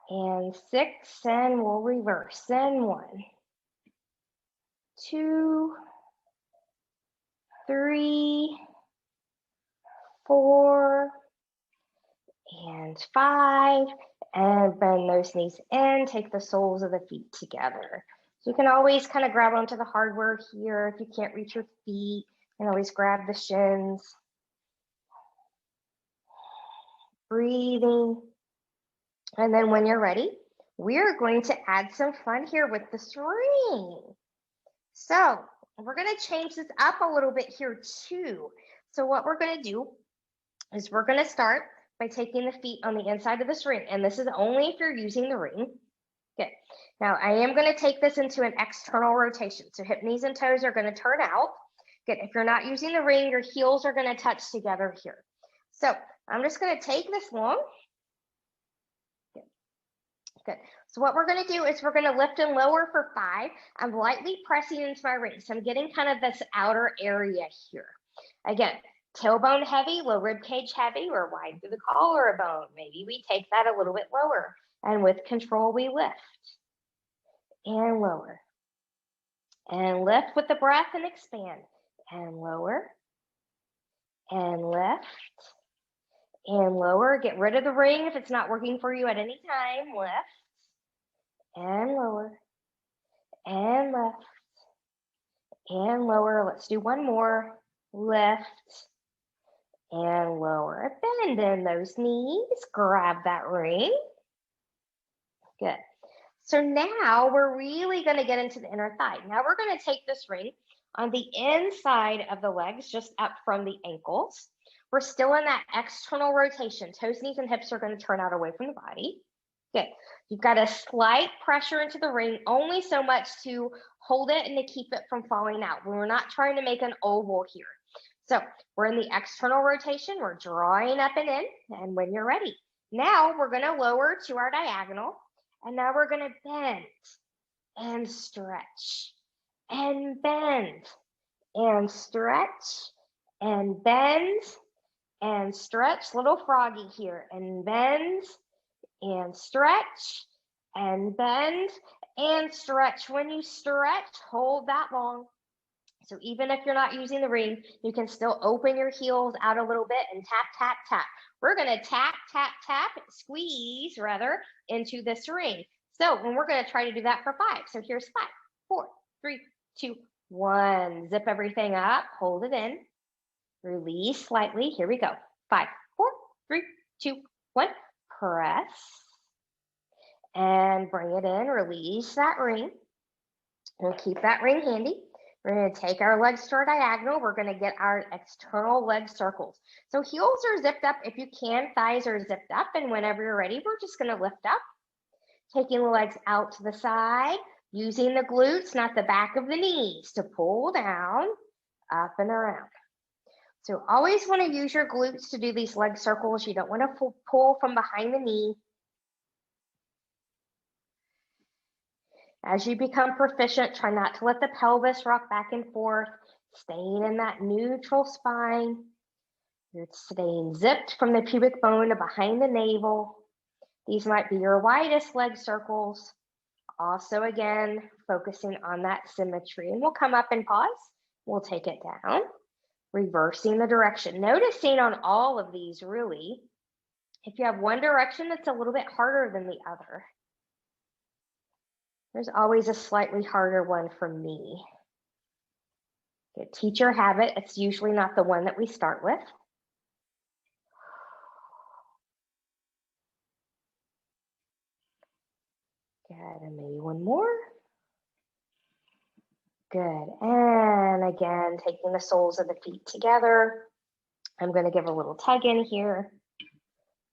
and 6, and we'll reverse. And 1, 2, 3, 4, and 5, and bend those knees in, take the soles of the feet together. So you can always kind of grab onto the hardware here. If you can't reach your feet, you can always grab the shins. Breathing. And then when you're ready, we're going to add some fun here with the string. So we're going to change this up a little bit here too. So what we're going to do is we're going to start by taking the feet on the inside of this ring. And this is only if you're using the ring. Good. Now I am going to take this into an external rotation. So hip, knees, and toes are going to turn out. Good. If you're not using the ring, your heels are going to touch together here. So I'm just going to take this long. Good. Good. So what we're going to do is we're going to lift and lower for 5. I'm lightly pressing into my ring. So I'm getting kind of this outer area here. Again, tailbone heavy, low rib cage heavy, or wide through the collarbone. Maybe we take that a little bit lower. And with control, we lift and lower. And lift with the breath and expand. And lower. And lift. And lower. Get rid of the ring if it's not working for you at any time. Lift. And lower. And lift. And lower. Let's do one more. Lift. And lower. Bend in those knees. Grab that ring. Good. So now we're really going to get into the inner thigh. Now we're going to take this ring on the inside of the legs, just up from the ankles. We're still in that external rotation. Toes, knees, and hips are going to turn out away from the body. Good. You've got a slight pressure into the ring, only so much to hold it and to keep it from falling out. We're not trying to make an oval here. So we're in the external rotation. We're drawing up and in. And when you're ready, now we're going to lower to our diagonal. And now we're going to bend and stretch and bend and stretch and bend and stretch. Little froggy here. And bend and stretch and bend and stretch. When you stretch, hold that long. So even if you're not using the ring, you can still open your heels out a little bit and tap, tap, tap. We're going to tap, tap, tap, squeeze rather into this ring. So, and we're going to try to do that for 5. So here's 5, 4, 3, 2, 1. Zip everything up, hold it in, release slightly. Here we go. 5, 4, 3, 2, 1. Press and bring it in. Release that ring. We'll keep that ring handy. We're going to take our legs to our diagonal. We're going to get our external leg circles. So heels are zipped up if you can. Thighs are zipped up. And whenever you're ready, we're just going to lift up. Taking the legs out to the side. Using the glutes, not the back of the knees, to pull down, up and around. So always want to use your glutes to do these leg circles. You don't want to pull from behind the knee. As you become proficient, try not to let the pelvis rock back and forth, staying in that neutral spine. You're staying zipped from the pubic bone to behind the navel. These might be your widest leg circles. Also, again, focusing on that symmetry. And we'll come up and pause. We'll take it down, reversing the direction. Noticing on all of these, really, if you have one direction that's a little bit harder than the other. There's always a slightly harder one for me. Good. Teacher habit, it's usually not the one that we start with. Good, and maybe one more. Good, and again, taking the soles of the feet together. I'm gonna give a little tug in here.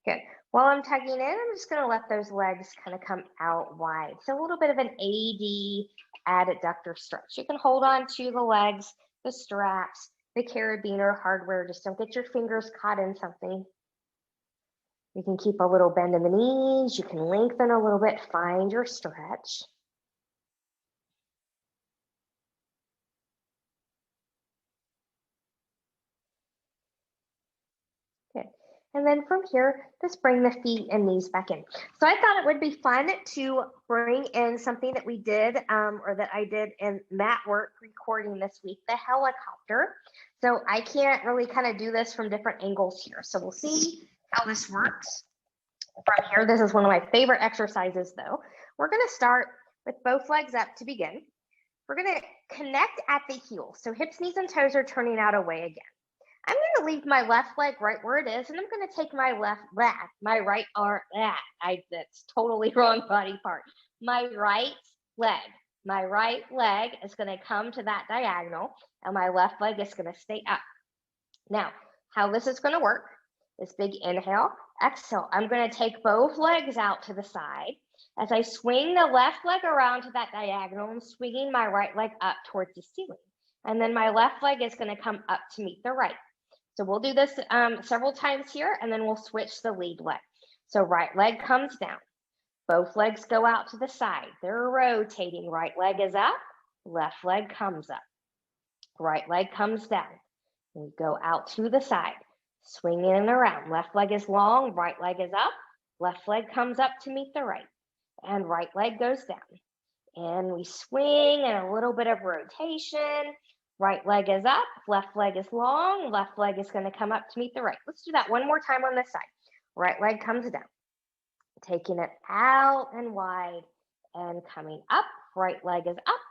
Good. While I'm tugging in, I'm just gonna let those legs kind of come out wide. So a little bit of an adductor stretch. You can hold on to the legs, the straps, the carabiner hardware. Just don't get your fingers caught in something. You can keep a little bend in the knees. You can lengthen a little bit, find your stretch. Good. And then from here, just bring the feet and knees back in. So I thought it would be fun to bring in something that we did, or that I did in mat work recording this week, the helicopter. So I can't really kind of do this from different angles here. So we'll see how this works from here. This is one of my favorite exercises though. We're gonna start with both legs up to begin. We're gonna connect at the heel. So hips, knees, and toes are turning out away again. I'm gonna leave my left leg right where it is, and I'm gonna take my my right arm, that's totally wrong body part. My right leg is gonna come to that diagonal, and my left leg is gonna stay up. Now, how this is gonna work is big inhale, exhale. I'm gonna take both legs out to the side. As I swing the left leg around to that diagonal, I'm swinging my right leg up towards the ceiling. And then my left leg is gonna come up to meet the right. So we'll do this several times here, and then we'll switch the lead leg. So right leg comes down. Both legs go out to the side. They're rotating. Right leg is up, left leg comes up. Right leg comes down. We go out to the side, swinging and around. Left leg is long, right leg is up. Left leg comes up to meet the right, and right leg goes down. And we swing and a little bit of rotation. Right leg is up, left leg is long, left leg is going to come up to meet the right. Let's do that one more time on this side. Right leg comes down, taking it out and wide and coming up. Right leg is up,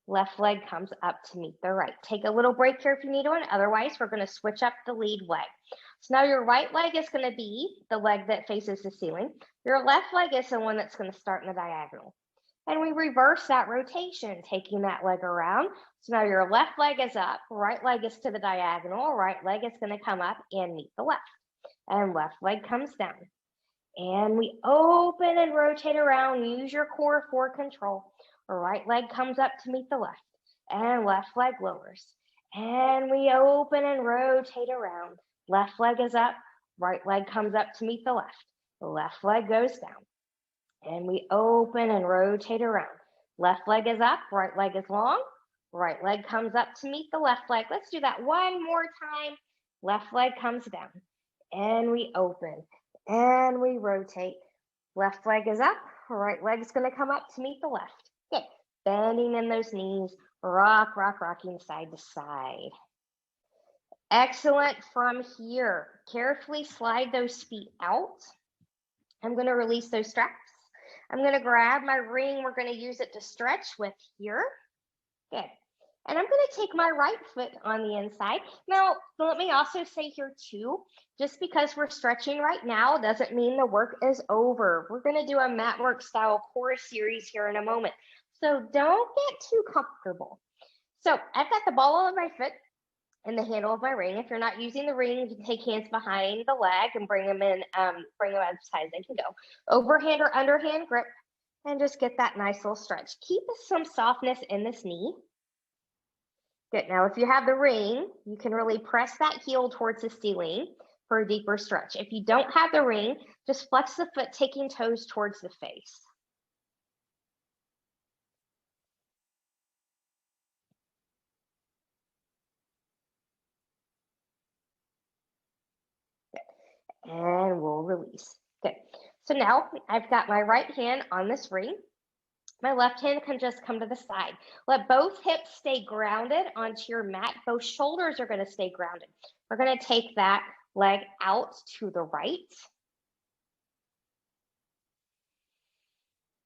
left leg comes up to meet the right. Take a little break here if you need one. Otherwise, we're going to switch up the lead leg. So now your right leg is going to be the leg that faces the ceiling. Your left leg is the one that's going to start in the diagonal. And we reverse that rotation, taking that leg around. So now your left leg is up, right leg is to the diagonal, right leg is going to come up and meet the left. And left leg comes down. And we open and rotate around. Use your core for control. Right leg comes up to meet the left. And left leg lowers. And we open and rotate around. Left leg is up, right leg comes up to meet the left. The left leg goes down. And we open and rotate around. Left leg is up, right leg is long. Right leg comes up to meet the left leg. Let's do that one more time. Left leg comes down. And we open. And we rotate. Left leg is up. Right leg is going to come up to meet the left. Good. Bending in those knees. Rocking side to side. Excellent from here. Carefully slide those feet out. I'm going to release those straps. I'm going to grab my ring. We're going to use it to stretch with here. Good. And I'm going to take my right foot on the inside. Now, let me also say here too, just because we're stretching right now doesn't mean the work is over. We're going to do a mat work style core series here in a moment. So don't get too comfortable. So I've got the ball of my foot and the handle of my ring. If you're not using the ring, you can take hands behind the leg and bring them in, bring them as high as they can go. Overhand or underhand grip, and just get that nice little stretch. Keep some softness in this knee. Good. Now, if you have the ring, you can really press that heel towards the ceiling for a deeper stretch. If you don't have the ring, just flex the foot, taking toes towards the face. And we'll release. Good. So now I've got my right hand on this ring. My left hand can just come to the side. Let both hips stay grounded onto your mat. Both shoulders are going to stay grounded. We're going to take that leg out to the right.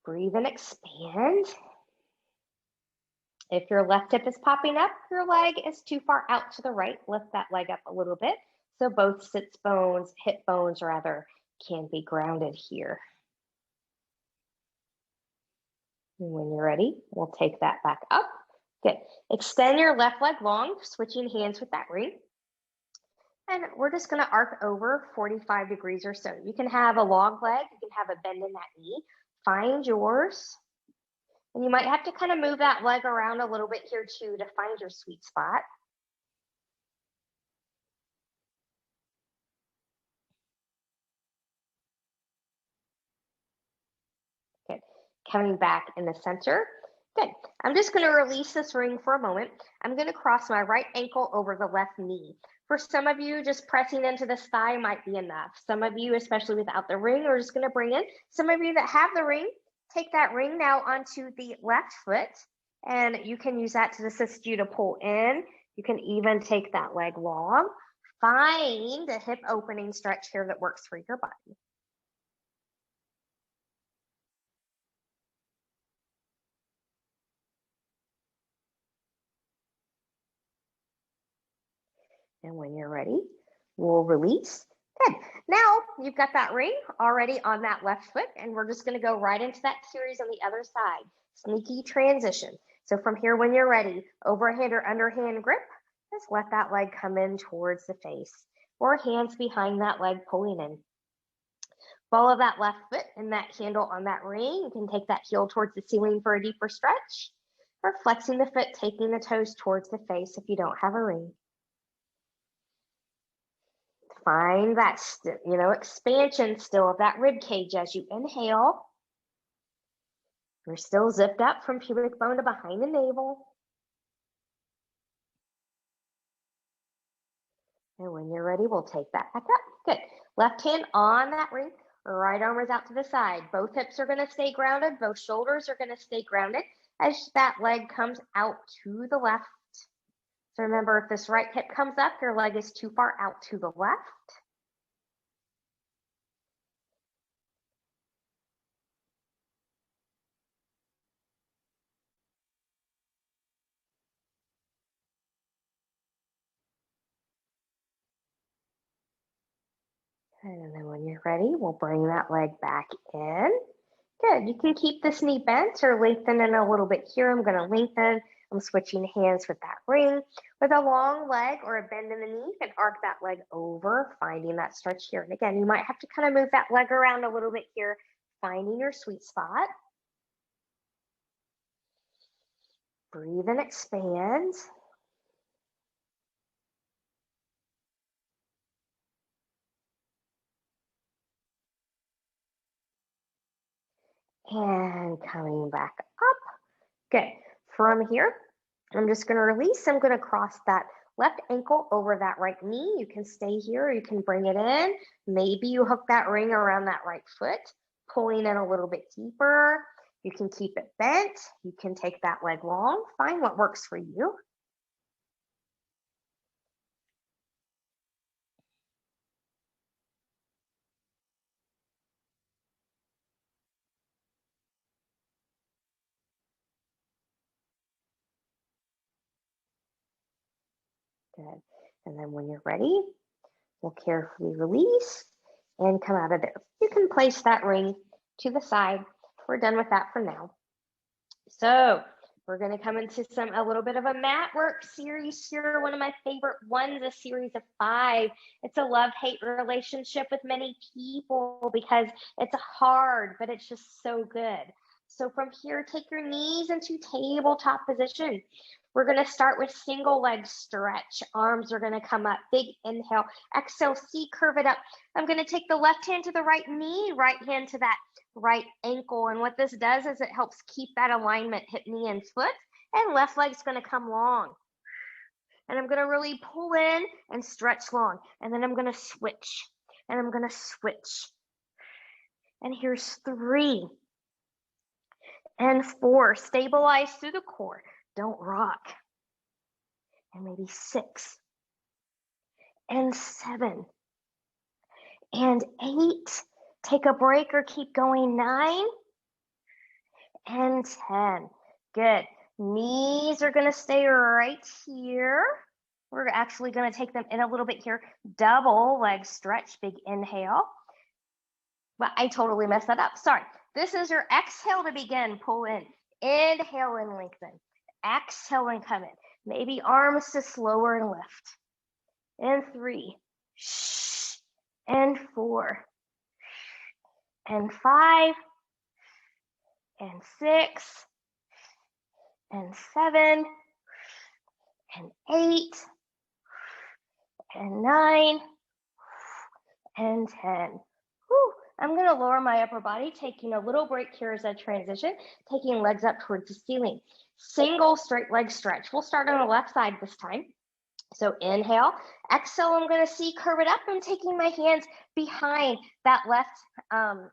Breathe and expand. If your left hip is popping up, your leg is too far out to the right. Lift that leg up a little bit. So both sits bones, hip bones rather, can be grounded here. And when you're ready, we'll take that back up. Good. Extend your left leg long, switching hands with that ring. And we're just going to arc over 45 degrees or so. You can have a long leg. You can have a bend in that knee. Find yours. And you might have to kind of move that leg around a little bit here too to find your sweet spot. Good. Coming back in the center. Good. I'm just going to release this ring for a moment. I'm going to cross my right ankle over the left knee. For some of you, just pressing into the thigh might be enough. Some of you, especially without the ring, are just going to bring in. Some of you that have the ring, take that ring now onto the left foot, and you can use that to assist you to pull in You can even take that leg long. Find a hip opening stretch here that works for your body. And when you're ready, we'll release. Good. Now you've got that ring already on that left foot, and we're just going to go right into that series on the other side. Sneaky transition. So from here, when you're ready, overhand or underhand grip, just let that leg come in towards the face, or hands behind that leg pulling in. Follow that left foot and that handle on that ring. You can take that heel towards the ceiling for a deeper stretch, or flexing the foot, taking the toes towards the face if you don't have a ring. Find that, expansion still of that rib cage as you inhale. You're still zipped up from pubic bone to behind the navel. And when you're ready, we'll take that back up. Good. Left hand on that ring. Right arm is out to the side. Both hips are going to stay grounded. Both shoulders are going to stay grounded as that leg comes out to the left. So remember, if this right hip comes up, your leg is too far out to the left. And then when you're ready, we'll bring that leg back in. Good. You can keep this knee bent or lengthen it a little bit here. I'm going to lengthen. I'm switching hands with that ring. With a long leg or a bend in the knee, you can arc that leg over, finding that stretch here. And again, you might have to kind of move that leg around a little bit here, finding your sweet spot. Breathe and expand. And coming back up. Good. From here, I'm just going to release. I'm going to cross that left ankle over that right knee. You can stay here, or you can bring it in. Maybe you hook that ring around that right foot, pulling in a little bit deeper. You can keep it bent. You can take that leg long. Find what works for you. Good. And then when you're ready, we'll carefully release and come out of there. You can place that ring to the side. We're done with that for now. So we're going to come into a little bit of a mat work series here. One of my favorite ones, a series of 5. It's a love-hate relationship with many people because it's hard, but it's just so good. So from here, take your knees into tabletop position. We're going to start with single leg stretch. Arms are going to come up. Big inhale. Exhale, C, curve it up. I'm going to take the left hand to the right knee, right hand to that right ankle. And what this does is it helps keep that alignment, hip, knee, and foot. And left leg's going to come long. And I'm going to really pull in and stretch long. And then I'm going to switch. And I'm going to switch. And here's 3 and 4. Stabilize through the core. Don't rock. And maybe 6 and 7 and 8. Take a break or keep going. 9 and 10. Good. Knees are going to stay right here. We're actually going to take them in a little bit here. Double leg stretch. Big inhale. Well, I totally messed that up. Sorry. This is your exhale to begin. Pull in. Inhale and lengthen. Exhale and come in. Maybe arms to slower and lift. And 3. And 4. And 5. And 6. And 7. And 8. And 9. And 10. Whew. I'm going to lower my upper body, taking a little break here as I transition, taking legs up towards the ceiling. Single straight leg stretch. We'll start on the left side this time. So inhale, exhale, I'm going to see curve it up. I'm taking my hands behind that left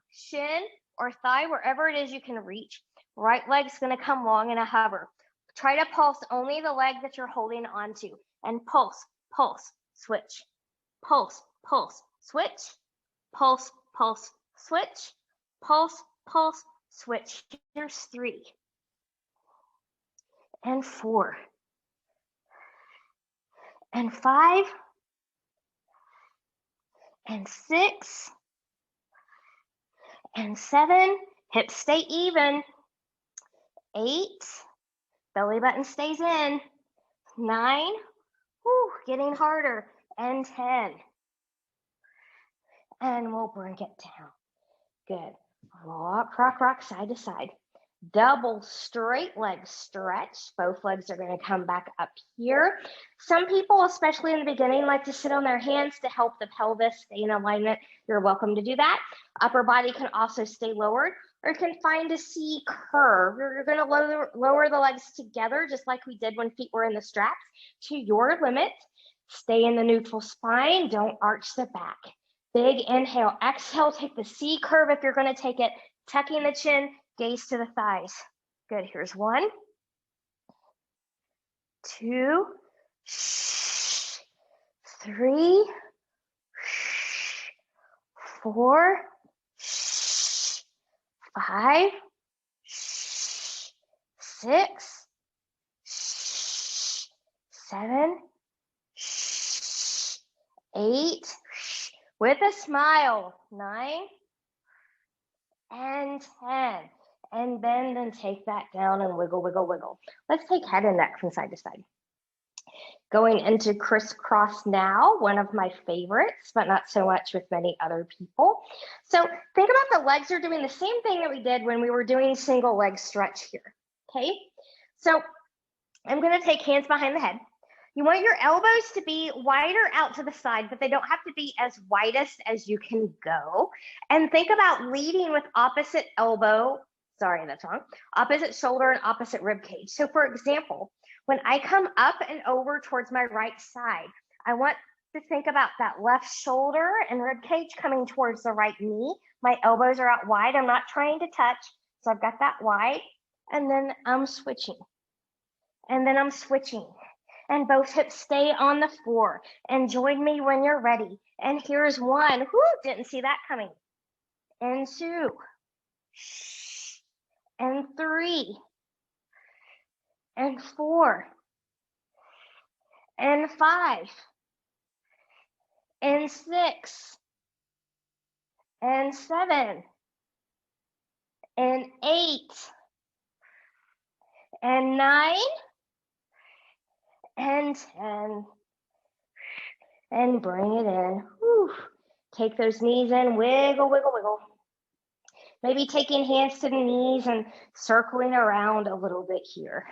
shin or thigh, wherever it is you can reach. Right leg's going to come long in a hover. Try to pulse only the leg that you're holding onto. and pulse, pulse, switch, pulse, pulse, switch, pulse, pulse, switch, pulse, pulse, switch. Here's 3 and 4 and 5 and 6 and 7. Hips stay even. 8. Belly button stays in. 9. Whew, getting harder. And 10. And we'll bring it down. Good. Rock, rock, rock, side to side. Double straight leg stretch. Both legs are going to come back up here. Some people, especially in the beginning, like to sit on their hands to help the pelvis stay in alignment. You're welcome to do that. Upper body can also stay lowered, or you can find a C curve. You're going to lower the legs together, just like we did when feet were in the straps, to your limit. Stay in the neutral spine. Don't arch the back. Big inhale. Exhale, take the C curve if you're going to take it. Tucking the chin. Gaze to the thighs. Good. Here's 1, 2, 3, 4, 5, 6, 7, 8. With a smile. 9 and 10. And bend and take that down and wiggle, wiggle, wiggle. Let's take head and neck from side to side. Going into crisscross now, one of my favorites, but not so much with many other people. So think about the legs are doing the same thing that we did when we were doing single leg stretch here, okay? So I'm gonna take hands behind the head. You want your elbows to be wider out to the side, but they don't have to be as widest as you can go. And think about leading with opposite elbow, sorry, that's wrong, opposite shoulder and opposite rib cage. So for example, when I come up and over towards my right side, I want to think about that left shoulder and rib cage coming towards the right knee. My elbows are out wide. I'm not trying to touch. So I've got that wide. And then I'm switching. And then I'm switching. And both hips stay on the floor. And join me when you're ready. And here's 1. Whoo, didn't see that coming. And 2. And 3. And 4. And 5. And 6. And 7. And 8. And 9. And 10. And bring it in. Whew. Take those knees in, wiggle, wiggle, wiggle. Maybe taking hands to the knees and circling around a little bit here.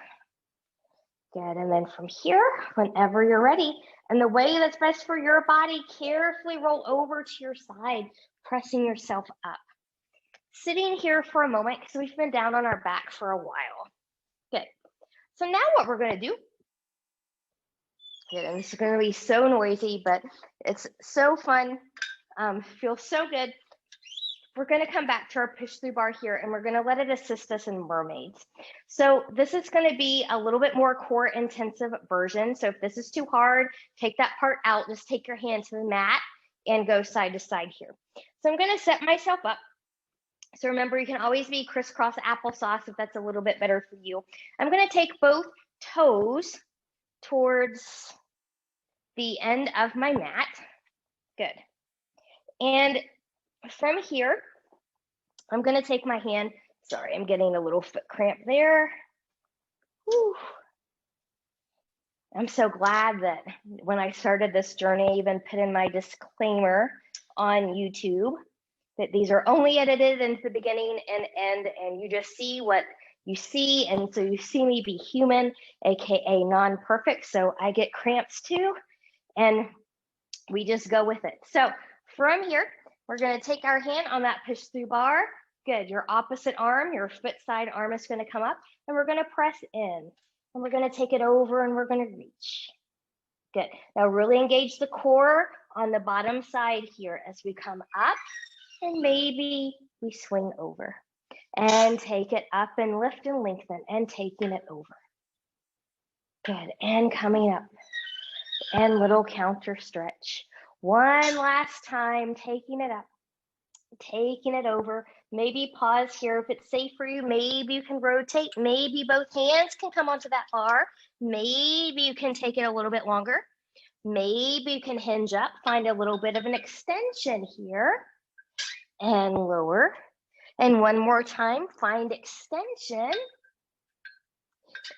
Good, and then from here, whenever you're ready, and the way that's best for your body, carefully roll over to your side, pressing yourself up. Sitting here for a moment, because we've been down on our back for a while. Good, so now what we're gonna do, good, and this is gonna be so noisy, but it's so fun, feels so good. We're going to come back to our push through bar here, and we're going to let it assist us in mermaids. So this is going to be a little bit more core intensive version. So if this is too hard, take that part out, just take your hand to the mat and go side to side here. So I'm going to set myself up. So remember, you can always be crisscross applesauce if that's a little bit better for you. I'm going to take both toes towards the end of my mat. Good. And from here, I'm going to take my hand. Sorry, I'm getting a little foot cramp there. Whew. I'm so glad that when I started this journey, I even put in my disclaimer on YouTube that these are only edited into the beginning and end, and you just see what you see. And so you see me be human, AKA non-perfect. So I get cramps too, and we just go with it. So from here, we're going to take our hand on that push through bar. Good. Your opposite arm, your foot side arm is going to come up, and we're going to press in, and we're going to take it over, and we're going to reach. Good. Now really engage the core on the bottom side here as we come up, and maybe we swing over and take it up and lift and lengthen and taking it over. Good. And coming up. and little counter stretch. One last time, taking it up, taking it over. Maybe pause here if it's safe for you. Maybe you can rotate. Maybe both hands can come onto that bar. Maybe you can take it a little bit longer. Maybe you can hinge up, find a little bit of an extension here and lower. And one more time, find extension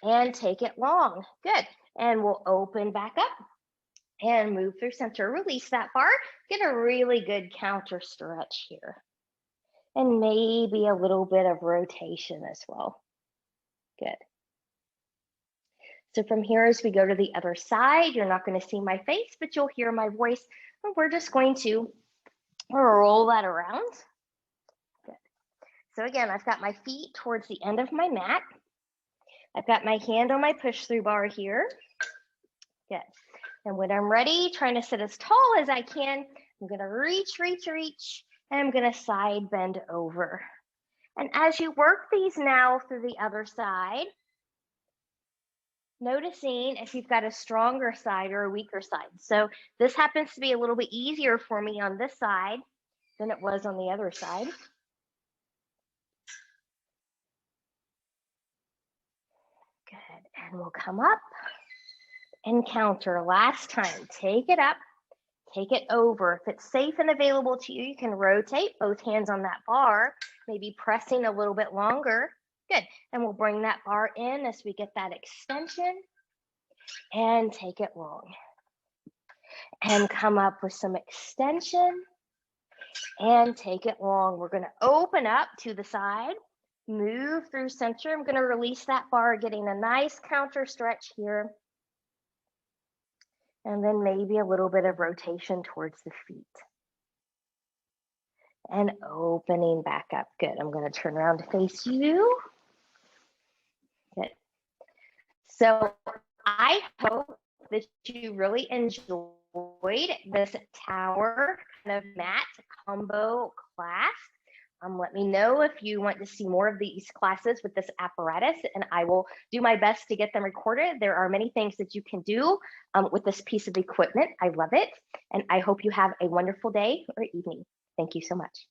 and take it long. Good. And we'll open back up and move through center. Release that bar. Get a really good counter stretch here. And maybe a little bit of rotation as well. Good. So from here, as we go to the other side, you're not going to see my face, but you'll hear my voice. And we're just going to roll that around. Good. So again, I've got my feet towards the end of my mat. I've got my hand on my push-through bar here. Good. And when I'm ready, trying to sit as tall as I can, I'm going to reach, and I'm going to side bend over. And as you work these now through the other side, noticing if you've got a stronger side or a weaker side. So this happens to be a little bit easier for me on this side than it was on the other side. Good, and we'll come up and counter. Last time, take it up, take it over. If it's safe and available to you, you can rotate both hands on that bar, maybe pressing a little bit longer. Good, and we'll bring that bar in as we get that extension and take it long. And come up with some extension and take it long. We're gonna open up to the side, move through center. I'm gonna release that bar, getting a nice counter stretch here. And then maybe a little bit of rotation towards the feet. And opening back up. Good, I'm gonna turn around to face you. Good. So I hope that you really enjoyed this tower kind of mat combo class. Let me know if you want to see more of these classes with this apparatus, and I will do my best to get them recorded. There are many things that you can do with this piece of equipment. I love it, and I hope you have a wonderful day or evening. Thank you so much.